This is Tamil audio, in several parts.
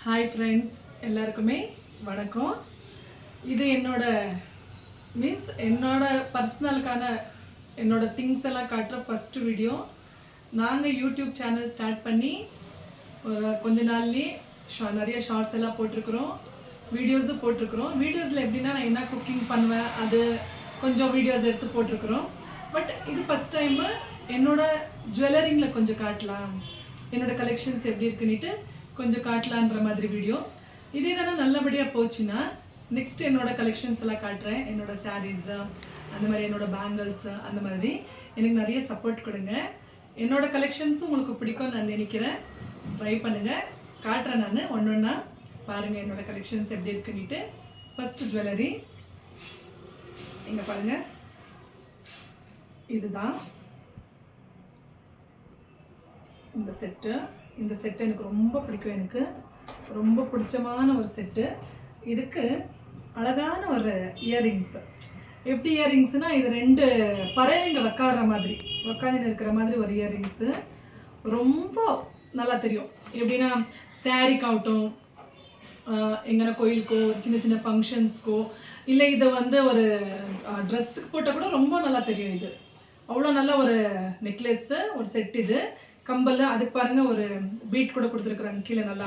ஹாய் ஃப்ரெண்ட்ஸ், எல்லாருக்குமே வணக்கம். இது என்னோட பர்சனலுக்கான என்னோட திங்ஸ் எல்லாம் காட்டுற ஃபஸ்ட்டு வீடியோ. நாங்கள் யூடியூப் சேனல் ஸ்டார்ட் பண்ணி ஒரு கொஞ்ச நாள்லேயே நிறைய ஷார்ட்ஸ் எல்லாம் போட்டிருக்கிறோம், வீடியோஸும் போட்டிருக்கிறோம். வீடியோஸில் எப்படின்னா நான் என்ன குக்கிங் பண்ணுவேன் அது கொஞ்சம் வீடியோஸ் எடுத்து போட்டிருக்கிறோம். பட் இது ஃபஸ்ட் டைமு என்னோட ஜுவல்லரிங்கில் கொஞ்சம் காட்டலாம், என்னோட கலெக்ஷன்ஸ் எப்படி இருக்குன்னுட்டு கொஞ்சம் காட்டலான்ற மாதிரி வீடியோ. இதே தானே நல்லபடியாக போச்சுன்னா நெக்ஸ்ட் என்னோட கலெக்ஷன்ஸ் எல்லாம் காட்டுறேன். என்னோட சாரீஸ், அந்த மாதிரி என்னோட பேங்கிள்ஸ், அந்த மாதிரி எனக்கு நிறைய சப்போர்ட் கொடுங்க. என்னோட கலெக்ஷன்ஸும் உங்களுக்கு பிடிக்கும் நான் நினைக்கிறேன். ட்ரை பண்ணுங்கள், காட்டுறேன் நான் ஒன்று ஒன்றா பாருங்கள் என்னோட கலெக்ஷன்ஸ் எப்படி இருக்குன்னுட்டு. ஃபஸ்ட்டு ஜுவல்லரி இங்கே பாருங்கள், இதுதான் இந்த செட்டு. இந்த செட்டு எனக்கு ரொம்ப பிடிக்கும், எனக்கு ரொம்ப பிடிச்சமான ஒரு செட்டு. இதுக்கு அழகான ஒரு இயரிங்ஸ். எப்படி இயரிங்ஸ்னால் இது ரெண்டு பறவைங்க உக்காடுற மாதிரி உக்காந்து இருக்கிற மாதிரி ஒரு இயரிங்ஸு. ரொம்ப நல்லா தெரியும். எப்படின்னா சாரிக்காகட்டும், எங்கன்னா கோயிலுக்கோ சின்ன சின்ன ஃபங்க்ஷன்ஸ்க்கோ, இல்லை இதை ஒரு ட்ரெஸ்ஸுக்கு போட்டால் கூட ரொம்ப நல்லா தெரியும். இது அவ்வளோ நல்ல ஒரு நெக்லஸ்ஸு, ஒரு செட். இது கம்பல், அதுக்கு பாருங்கள் ஒரு பீட் கூட கொடுத்துருக்குறாங்க கீழே, நல்லா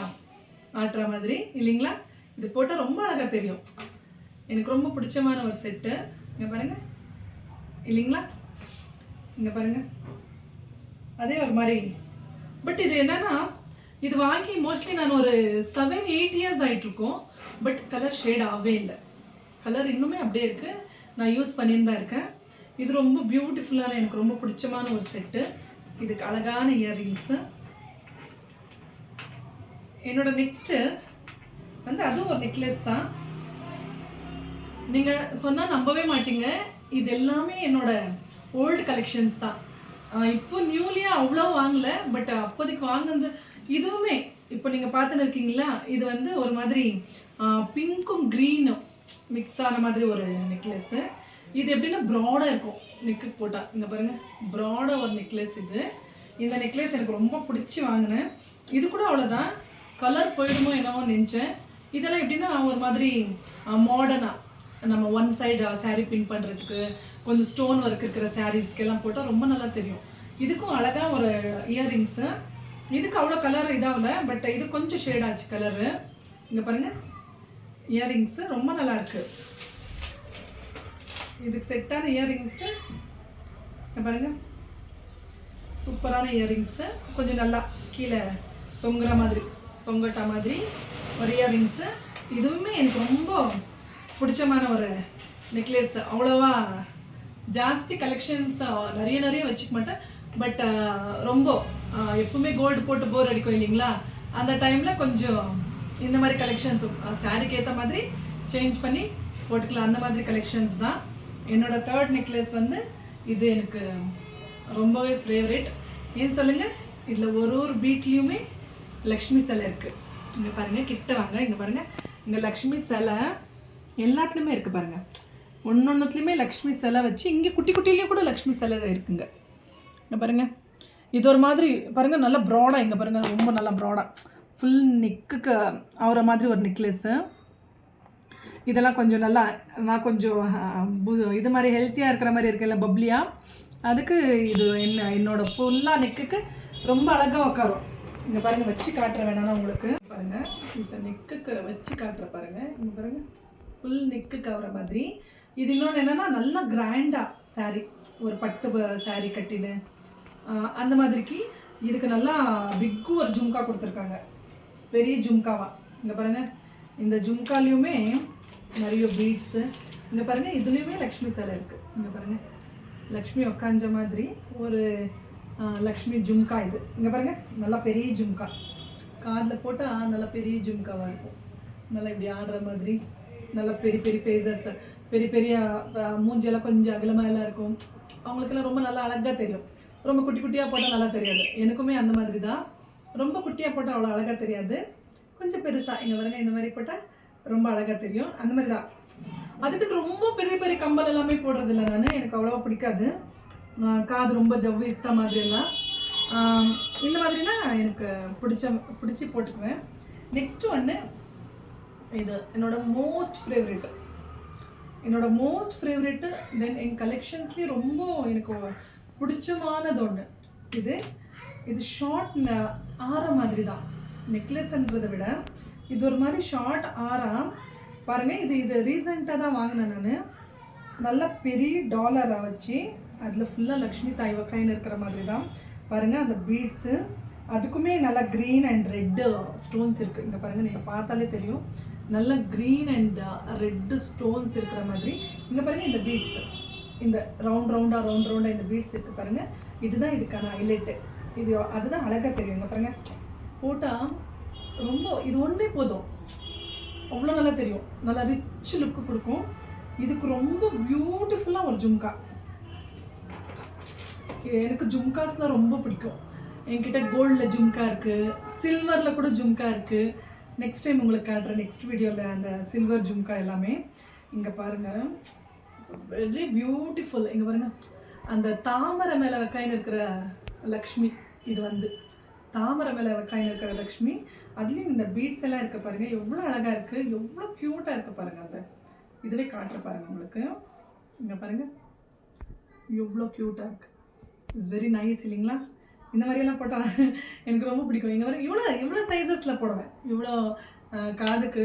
ஆட்டுற மாதிரி இல்லைங்களா. இது போட்டால் ரொம்ப அழகாக தெரியும். எனக்கு ரொம்ப பிடிச்சமான ஒரு செட்டு. இங்கே பாருங்கள் இல்லைங்களா, இங்கே பாருங்கள் அதே ஒரு மாதிரி. பட் இது என்னன்னா, இது வாங்கி மோஸ்ட்லி நான் ஒரு 7-8 இயர்ஸ் ஆகிட்ருக்கோம். பட் கலர் ஷேட் ஆகவே இல்லை. கலர் இன்னுமே அப்படியே இருக்குது, நான் யூஸ் பண்ணின்னு தான் இருக்கேன். இது ரொம்ப பியூட்டிஃபுல்லான, எனக்கு ரொம்ப பிடிச்சமான ஒரு செட்டு. இதுக்கு அழகான இயர்ரிங்ஸு. என்னோட நெக்ஸ்ட்டு அதுவும் ஒரு நெக்லஸ் தான். நீங்கள் சொன்னால் நம்பவே மாட்டீங்க, இது எல்லாமே என்னோட ஓல்டு கலெக்ஷன்ஸ் தான். இப்போ நியூலியாக அவ்வளோ வாங்கலை, பட் அப்போதைக்கு வாங்கினது இதுவுமே இப்போ நீங்கள் பார்த்துன்னு இருக்கீங்களா. இது ஒரு மாதிரி பிங்க்கும் க்ரீனும் மிக்ஸ் ஆன மாதிரி ஒரு நெக்லஸ்ஸு. இது எப்படின்னா ப்ராடாக இருக்கும் நெக்கு போட்டால். இங்கே பாருங்கள், ப்ராடாக ஒரு நெக்லஸ் இது. இந்த நெக்லஸ் எனக்கு ரொம்ப பிடிச்சி வாங்கினேன். இது கூட அவ்வளோதான், கலர் போயிடுமோ என்னவோ நினச்சேன். இதெல்லாம் எப்படின்னா ஒரு மாதிரி மாடர்னாக நம்ம ஒன் சைடு சாரீ பின் பண்ணுறதுக்கு, கொஞ்சம் ஸ்டோன் ஒர்க் இருக்கிற சாரீஸ்க்கெல்லாம் போட்டால் ரொம்ப நல்லா தெரியும். இதுக்கும் அழகாக ஒரு இயர்ரிங்ஸு. இதுக்கு அவ்வளோ கலர் இதாகல, பட் இது கொஞ்சம் ஷேட் ஆச்சு கலரு. இங்கே பாருங்கள், இயர்ரிங்ஸு ரொம்ப நல்லாயிருக்கு. இதுக்கு செட்டான இயர்ரிங்ஸு பாருங்கள், சூப்பரான இயர்ரிங்ஸு. கொஞ்சம் நல்லா கீழே தொங்குற மாதிரி, தொங்கட்டா மாதிரி ஒரு இயர்ரிங்ஸு. இதுவுமே எனக்கு ரொம்ப பிடிச்சமான ஒரு நெக்லஸ். அவ்வளோவா ஜாஸ்தி கலெக்ஷன்ஸ் நிறைய வச்சுக்க மாட்டேன். பட் ரொம்ப எப்பவுமே கோல்டு போட்டு போர் அடிக்கும் இல்லைங்களா, அந்த டைமில் கொஞ்சம் இந்த மாதிரி கலெக்ஷன்ஸ் சாரிக்கு ஏற்ற மாதிரி சேஞ்ச் பண்ணி போட்டுக்கலாம், அந்த மாதிரி கலெக்ஷன்ஸ் தான். என்னோட தேர்ட் நெக்லஸ் இது எனக்கு ரொம்பவே ஃபேவரட். ஏன் சொல்லுங்கள், இதில் ஒரு பீட்லேயுமே லக்ஷ்மி சிலை இருக்குது. இங்கே பாருங்கள், கிட்ட வாங்க, இங்கே பாருங்கள், இங்கே லக்ஷ்மி சிலை எல்லாத்துலேயுமே இருக்குது பாருங்கள். ஒன்றுத்துலேயுமே லக்ஷ்மி சிலை வச்சு, இங்கே குட்டி குட்டிலேயும் கூட லக்ஷ்மி சிலை இருக்குங்க. இங்கே பாருங்கள், இது ஒரு மாதிரி பாருங்கள், நல்லா ப்ராடாக. இங்கே பாருங்கள், ரொம்ப நல்லா ப்ராடாக ஃபுல் நெக்குக்கு ஆகிற மாதிரி ஒரு நெக்லஸ்ஸு. இதெல்லாம் கொஞ்சம் நல்லா, நான் கொஞ்சம் இது மாதிரி ஹெல்த்தியாக இருக்கிற மாதிரி இருக்குல்ல, பப்ளியாக, அதுக்கு இது என்னோட ஃபுல்லாக நெக்குக்கு ரொம்ப அழகாக உட்காரும். இங்கே பாருங்கள், வச்சு காட்டுற வேணாம் உங்களுக்கு. பாருங்கள், இந்த நெக்குக்கு வச்சு காட்டுற பாருங்கள். இங்கே பாருங்கள், ஃபுல் நெக்குக்கு ஆகிற மாதிரி. இது இன்னொன்று என்னென்னா, நல்லா கிராண்டாக சாரீ, ஒரு பட்டு சாரீ கட்டின்னு அந்த மாதிரிக்கு இதுக்கு நல்லா பிக்கு ஒரு ஜும்கா கொடுத்துருக்காங்க, பெரிய ஜும்காவா. இங்கே பாருங்கள், இந்த ஜும்காலையுமே நிறைய பீட்ஸு. இங்கே பாருங்கள், இதுலேயுமே லக்ஷ்மி சிலை இருக்குது. இங்கே பாருங்கள், லக்ஷ்மி உக்காஞ்ச மாதிரி ஒரு லக்ஷ்மி ஜும்கா இது. இங்கே பாருங்கள், நல்லா பெரிய ஜும்கா, காதில் போட்டால் நல்லா பெரிய ஜும்காவாக இருக்கும். நல்லா இப்படி ஆடுற மாதிரி, நல்லா பெரிய பெரிய ஃபேஸஸ், பெரிய பெரிய மூஞ்சியெல்லாம் கொஞ்சம் அகலமாக எல்லாம் இருக்கும். அவங்களுக்கெல்லாம் ரொம்ப நல்லா அழகாக தெரியும். ரொம்ப குட்டி குட்டியாக போட்டால் நல்லா தெரியாது. எனக்குமே அந்த மாதிரி தான், ரொம்ப குட்டியாக போட்டால் அவ்வளோ அழகாக தெரியாது. கொஞ்சம் பெருசாக இங்கே பாருங்கள், இந்த மாதிரி போட்டால் ரொம்ப அழகாக தெரியும். அந்த மாதிரி தான். அதுக்கு ரொம்ப பெரிய பெரிய கம்பல் எல்லாமே போடுறதில்ல நான், எனக்கு அவ்வளோவா பிடிக்காது. காது ரொம்ப ஜவ்விஸ்த மாதிரி எல்லாம் இந்த மாதிரினா எனக்கு பிடிச்சி போட்டுக்குவேன். நெக்ஸ்ட் ஒன்று இது என்னோட மோஸ்ட் ஃபேவரெட்டு தென் என் கலெக்ஷன்ஸ்லேயே ரொம்ப எனக்கு பிடிச்சமானது ஒன்று. இது ஷார்ட் ஆர மாதிரி தான், நெக்லஸ்ன்றதை விட இது ஒரு மாதிரி ஷார்ட் ஆரா பாருங்கள். இது ரீசெண்டாக தான் வாங்கினேன் நான். நல்லா பெரிய டாலரை வச்சு அதில் ஃபுல்லாக லக்ஷ்மி தாய்வக்காயின்னு இருக்கிற மாதிரி தான் பாருங்கள். அந்த பீட்ஸு அதுக்குமே நல்லா க்ரீன் அண்ட் ரெட்டு ஸ்டோன்ஸ் இருக்குது. இங்கே பாருங்கள், நீங்கள் பார்த்தாலே தெரியும், நல்ல க்ரீன் அண்ட் ரெட்டு ஸ்டோன்ஸ் இருக்கிற மாதிரி. இங்கே பாருங்கள், இந்த பீட்ஸு இந்த ரவுண்டாக இந்த பீட்ஸ் இருக்குது பாருங்கள். இதுதான் இதுக்கான ஹைலைட்டு. அதுதான் அழகாக தெரியும். இங்கே பாருங்கள், போட்டால் ரொம்ப இது ஒன்றே போதும், அவ்வளோ நல்லா தெரியும், நல்லா ரிச் லுக்கு கொடுக்கும். இதுக்கு ரொம்ப பியூட்டிஃபுல்லாக ஒரு ஜும்கா. எனக்கு ஜும்காஸ்னால் ரொம்ப பிடிக்கும். என்கிட்ட கோல்டில் ஜும்கா இருக்குது, சில்வரில் கூட ஜும்கா இருக்குது. நெக்ஸ்ட் டைம் உங்களுக்கு காட்டுறேன், நெக்ஸ்ட் வீடியோவில் அந்த சில்வர் ஜும்கா எல்லாமே. இங்கே பாருங்கள், வெரி பியூட்டிஃபுல். இங்கே பாருங்கள், அந்த தாமரை மேலே வைக்காயின்னு இருக்கிற லக்ஷ்மி. இது தாமரை மேலே வைக்காயின்னு இருக்கிற லக்ஷ்மி. அதுலேயும் இந்த பீட்ஸ் எல்லாம் இருக்குது பாருங்கள், எவ்வளோ அழகாக இருக்குது, எவ்வளோ க்யூட்டாக இருக்குது பாருங்கள். அந்த இதுவே காட்டுற பாருங்கள் உங்களுக்கு. இங்கே பாருங்கள், எவ்வளோ க்யூட்டாக இருக்குது. இட்ஸ் வெரி நைஸ் இல்லைங்களா? இந்த மாதிரியெல்லாம் போட்டால் எனக்கு ரொம்ப பிடிக்கும். இங்கே வர இவ்வளோ சைஸஸில் போடுவேன். இவ்வளோ காதுக்கு,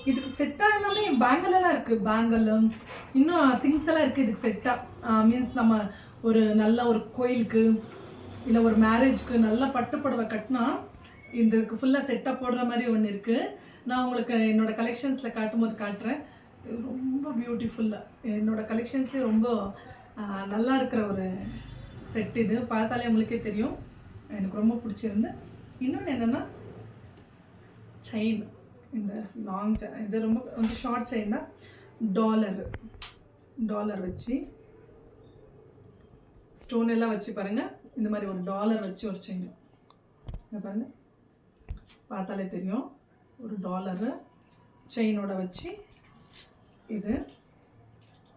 இதுக்கு செட்டாக எல்லாமே பேங்கிளெல்லாம் இருக்குது. பேங்கிளும் இன்னும் திங்ஸ் எல்லாம் இருக்குது இதுக்கு செட்டாக. மீன்ஸ் நம்ம ஒரு நல்ல ஒரு கோயிலுக்கு இல்லை ஒரு மேரேஜ்க்கு நல்ல பட்டு புடவை கட்டினா இதுக்கு ஃபுல்லாக செட்டாக போடுற மாதிரி ஒன்று இருக்குது. நான் உங்களுக்கு என்னோடய கலெக்ஷன்ஸில் காட்டும்போது காட்டுறேன். ரொம்ப பியூட்டிஃபுல்லாக என்னோடய கலெக்ஷன்ஸ்லேயே ரொம்ப நல்லா இருக்கிற ஒரு செட். இது பார்த்தாலே உங்களுக்கே தெரியும், எனக்கு ரொம்ப பிடிச்சிருந்து. இன்னொன்று என்னென்னா செயின். இந்த லாங் செயின், இது ரொம்ப கொஞ்சம் ஷார்ட் செயின் தான். டாலர் வச்சு ஸ்டோன் எல்லாம் வச்சு பாருங்கள். இந்த மாதிரி ஒரு டாலர் வச்சு ஒரு செயின். இங்கே பாருங்கள், பார்த்தாலே தெரியும், ஒரு டாலரு செயினோட வச்சு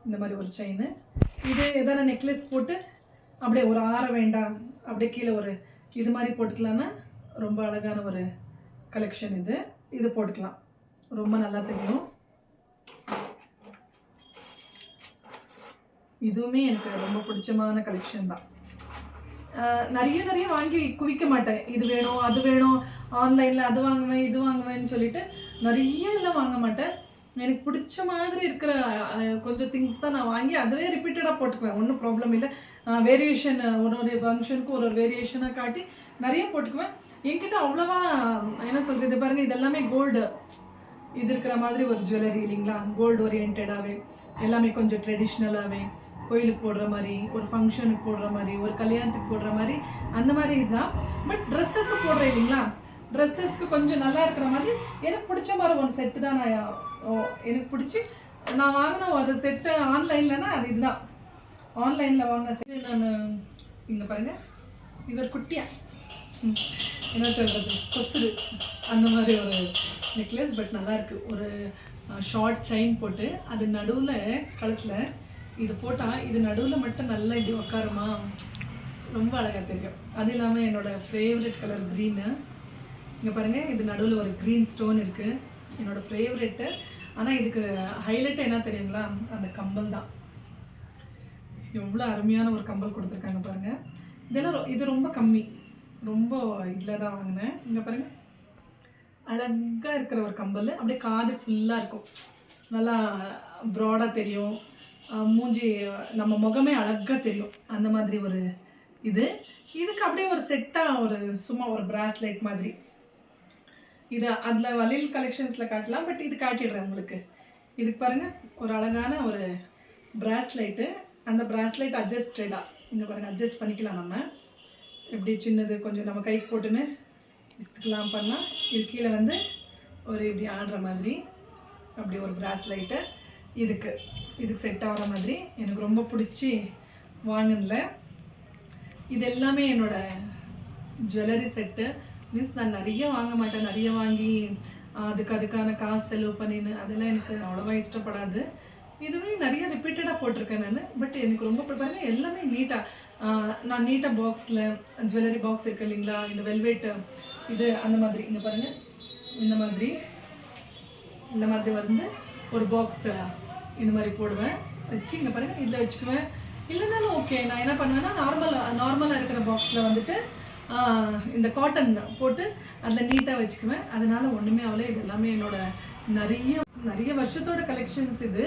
இந்த மாதிரி ஒரு செயின். இது எதனா நெக்லஸ் போட்டு அப்படியே ஒரு ஆர வேண்டாம், அப்படியே கீழே ஒரு இது மாதிரி போட்டுக்கலான்னா ரொம்ப அழகான ஒரு கலெக்ஷன். இது போட்டுக்கலாம், ரொம்ப நல்லா தெரியும். இதுவுமே எனக்கு ரொம்ப பிடிச்சமான கலெக்ஷன் தான். நிறைய வாங்கி குவிக்க மாட்டேன். இது வேணும் அது வேணும், ஆன்லைனில் அது வாங்குவேன் இது வாங்குவேன்னு சொல்லிட்டு நிறைய எல்லாம் வாங்க மாட்டேன். எனக்கு பிடிச்ச மாதிரி இருக்கிற கொஞ்சம் திங்ஸ் தான் நான் வாங்கி அதுவே ரிப்பீட்டடாக போட்டுக்குவேன். ஒன்றும் ப்ராப்ளம் இல்லை. வேரியேஷன் ஒரு ஃபங்க்ஷனுக்கு ஒரு வேரியேஷனாக காட்டி நிறைய போட்டுக்குவேன். என்கிட்ட அவ்வளோவா என்ன சொல்கிறது, பாருங்கள், இதெல்லாமே கோல்டு இது இருக்கிற மாதிரி ஒரு ஜுவல்லரி இல்லைங்களா? கோல்டு ஓரியன்டாகவே எல்லாமே கொஞ்சம் ட்ரெடிஷ்னலாகவே கோயிலுக்கு போடுற மாதிரி, ஒரு ஃபங்க்ஷனுக்கு போடுற மாதிரி, ஒரு கல்யாணத்துக்கு போடுற மாதிரி அந்த மாதிரி இதுதான். பட் ட்ரெஸ்ஸஸ் போடுறேன் இல்லைங்களா? ட்ரெஸ்ஸஸ்க்கு கொஞ்சம் நல்லா இருக்கிற மாதிரி எனக்கு பிடிச்ச மாதிரி ஒரு செட்டு தான் எனக்கு பிடிச்சி நான் வாங்கின ஒரு செட்டு ஆன்லைன்லனா அது இதுதான். ஆன்லைனில் வாங்கின செட்டு நான் இங்கே பாருங்கள், இது ஒரு குட்டியாக என்ன சொல்கிறது, கொசுறு அந்த மாதிரி ஒரு நெக்லஸ். பட் நல்லாயிருக்கு. ஒரு ஷார்ட் செயின் போட்டு அது நடுவில் கழுத்தில் இது போட்டால் இது நடுவில் மட்டும் நல்லா இப்படி உட்காருமா, ரொம்ப அழகாக தெரியும். அது இல்லாமல் என்னோடய ஃபேவரட் கலர் க்ரீனு. இங்கே பாருங்கள், இது நடுவில் ஒரு க்ரீன் ஸ்டோன் இருக்குது, என்னோடய ஃபேவரெட்டு. ஆனால் இதுக்கு ஹைலைட் என்ன தெரியுங்களா? அந்த கம்பல் தான். எவ்வளோ அருமையான ஒரு கம்பல் கொடுத்துருக்காங்க பாருங்கள். இதெல்லாம் இது ரொம்ப கம்மி, ரொம்ப இதில் தான் வாங்கினேன். இங்கே பாருங்கள், அழகாக இருக்கிற ஒரு கம்பல். அப்படியே காது ஃபுல்லாக இருக்கும், நல்லா ப்ராடாக தெரியும். மூஞ்சி நம்ம முகமே அழகாக தெரியும். அந்த மாதிரி ஒரு இதுக்கு அப்படியே ஒரு செட்டாக ஒரு சும்மா ஒரு பிராஸ்லைட் மாதிரி. இது அதில் வளையல் கலெக்ஷன்ஸில் காட்டலாம், பட் இது காட்டிடுறேன் உங்களுக்கு. இதுக்கு பாருங்கள், ஒரு அழகான ஒரு பிராஸ்லைட்டு. அந்த பிராஸ்லைட் அட்ஜஸ்டடாக இங்கே பாருங்கள், அட்ஜஸ்ட் பண்ணிக்கலாம். நம்ம எப்படி சின்னது கொஞ்சம் நம்ம கைக்கு போட்டுன்னு இஸ்துக்கலாம் பண்ணால் இது கீழே ஒரு இப்படி ஆடுற மாதிரி அப்படி ஒரு பிராஸ்லைட்டு இதுக்கு செட் ஆகிற மாதிரி எனக்கு ரொம்ப பிடிச்சி வாங்கினதில்ல. இது எல்லாமே என்னோடய ஜுவல்லரி செட்டு. மீன்ஸ் நான் நிறைய வாங்க மாட்டேன், நிறைய வாங்கி அதுக்கான காசு செலவு பண்ணின்னு அதெல்லாம் எனக்கு அவ்வளோவா இஷ்டப்படாது. இதுவே நிறைய ரிப்பீட்டடாக போட்டிருக்கேன் நான். பட் எனக்கு ரொம்ப பாருங்கள், எல்லாமே நீட்டாக நான் நீட்டாக பாக்ஸில் ஜுவல்லரி பாக்ஸ் இருக்குது இல்லைங்களா, இந்த வெல்வெட் இது அந்த மாதிரி இங்கே பாருங்கள், இந்த மாதிரி வந்து ஒரு பாக்ஸ் இந்த மாதிரி போடுவேன், வச்சு இங்கே பாருங்கள் இதில் வச்சுக்குவேன். இல்லைனாலும் ஓகே, நான் என்ன பண்ணுவேன்னா நார்மலாக இருக்கிற பாக்ஸில் வந்துட்டு இந்த காட்டன் போட்டு அதில் நீட்டாக வச்சுக்குவேன். அதனால் ஒன்றுமே ஆகலை. இது எல்லாமே என்னோட நிறைய வருஷத்தோட கலெக்ஷன்ஸ். இது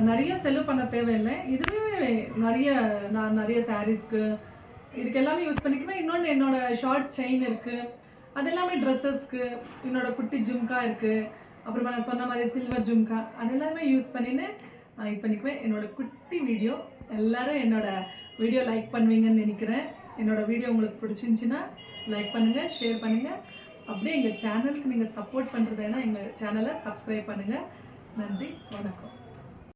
நிறைய செலவு பண்ண தேவையில்லை. இதுவே நான் நிறைய சாரீஸ்க்கு இதுக்கு எல்லாமே யூஸ் பண்ணிக்குவேன். இன்னொன்று என்னோட ஷார்ட் செயின் இருக்குது, அது எல்லாமே ட்ரெஸ்ஸஸ்க்கு. என்னோட குட்டி ஜும்கா இருக்குது, அப்புறமா நான் சொன்ன மாதிரி சில்வர் ஜும்கா, அது எல்லாமே யூஸ் பண்ணின்னு இது பண்ணிக்குவேன். என்னோட குட்டி வீடியோ எல்லோரும் என்னோட வீடியோ லைக் பண்ணுவீங்கன்னு நினைக்கிறேன். என்னோட வீடியோ உங்களுக்கு பிடிச்சிருந்துச்சின்னா லைக் பண்ணுங்கள், ஷேர் பண்ணுங்கள். அப்படியே எங்கள் சேனலுக்கு நீங்கள் சப்போர்ட் பண்ணுறதுனா எங்கள் சேனலை சப்ஸ்கிரைப் பண்ணுங்கள். நன்றி, வணக்கம்.